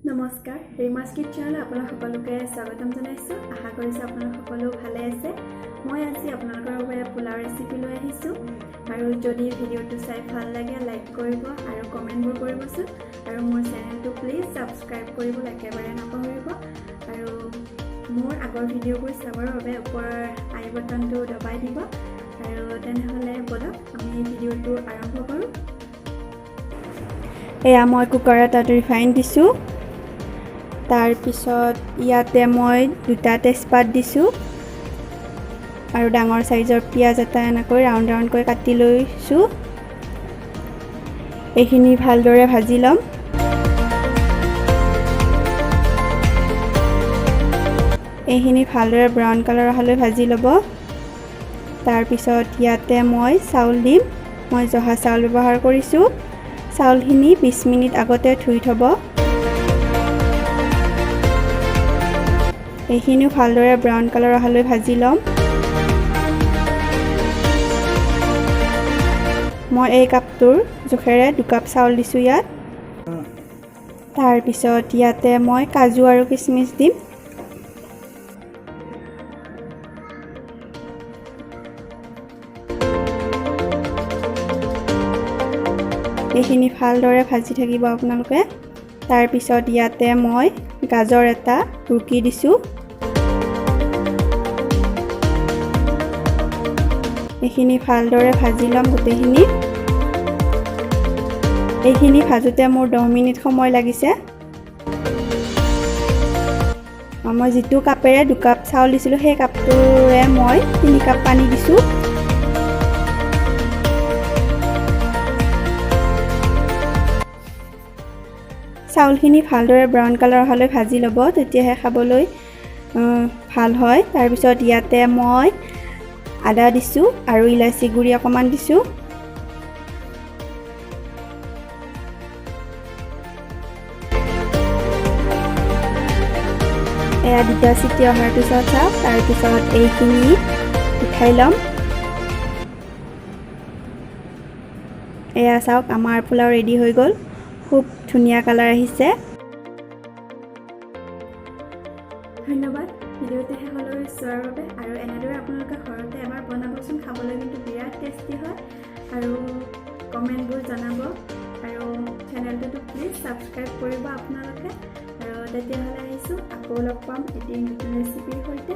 নমস্কাৰ ৰিমা'ছ কিটচেনলৈ আপোনালোক সকলোকে স্বাগতম জনাইছোঁ। আশা কৰিছোঁ আপোনালোক সকলো ভালে আছে। মই আজি আপোনালোকৰ বাবে পোলাও ৰেচিপি লৈ আহিছোঁ আৰু যদি ভিডিঅ'টো চাই ভাল লাগে লাইক কৰিব আৰু কমেণ্টবোৰ কৰিবচোন আৰু মোৰ চেনেলটো প্লিজ ছাবস্ক্ৰাইব কৰিবলৈ একেবাৰে নপাহৰিব আৰু মোৰ আগৰ ভিডিঅ'বোৰ চাবৰ বাবে ওপৰৰ আই বটনটো দবাই দিব আৰু তেনেহ'লে বলক আমি ভিডিঅ'টো আৰম্ভ কৰোঁ। এয়া মই কুকাৰত তাত ৰিফাইন দিছোঁ। তাৰ পিছত ইয়াতে মই দুটা তেজপাত দিছোঁ আৰু ডাঙৰ সাইজৰ পিয়াজ এটা এনেকৈ ৰাউণ্ড ৰাউণ্ডকৈ কাটি লৈছোঁ। এইখিনি ভালদৰে ভাজি ল'ম। এইখিনি ভালদৰে ব্ৰাউন কালাৰ হ'লে ভাজি ল'ব। তাৰ পিছত ইয়াতে মই চাউল দিম। মই জহা চাউল ব্যৱহাৰ কৰিছোঁ। চাউলখিনি 20 মিনিট আগতে ধুই থ'ব। এইখিনিও ভালদৰে ব্ৰাউন কালাৰ হ'লে ভাজি ল'ম। মই এই কাপটোৰ জোখেৰে 2 কাপ চাউল দিছোঁ ইয়াত। তাৰ পিছত ইয়াতে মই কাজু আৰু কিচমিচ দিম। এইখিনি ভালদৰে ভাজি থাকিব আপোনালোকে। তাৰ পিছত ইয়াতে মই গাজৰ এটা ৰুকি দিছোঁ। এইখিনি ভালদৰে ভাজি ল'ম গোটেইখিনি। এইখিনি ভাজোতে মোৰ 10 মিনিট সময় লাগিছে। মই যিটো কাপেৰে 2 কাপ চাউল দিছিলোঁ সেই কাপটোৰে মই 3 কাপ পানী দিছোঁ। চাউলখিনি ভালদৰে ব্ৰাউন কালাৰ হ'লে ভাজি ল'ব, তেতিয়াহে খাবলৈ ভাল হয়। তাৰপিছত ইয়াতে মই আদা দিছোঁ আৰু ইলাচি গুড়ি অকণমান দিছোঁ। এয়া 2টা চিটি অহাৰ পিছত চাওক। তাৰপিছত এইখিনি উঠাই ল'ম। এয়া চাওক আমাৰ পোলাও ৰেডি হৈ গ'ল। খুব ধুনীয়া কালাৰ আহিছে। ধন্যবাদ ভিডিঅ'টো শেষলৈ চোৱাৰ বাবে আৰু এনেদৰে আপোনালোকে ঘৰতে এবাৰ বনাবচোন। খাবলৈ কিন্তু বিৰাট টেষ্টি হয় আৰু কমেণ্টবোৰ জনাব আৰু চেনেলটোতো প্লিজ ছাবস্ক্ৰাইব কৰিব আপোনালোকে আৰু তেতিয়াহ'লে আহিছোঁ আকৌ লগ পাম এটি নতুন ৰেচিপিৰ সৈতে।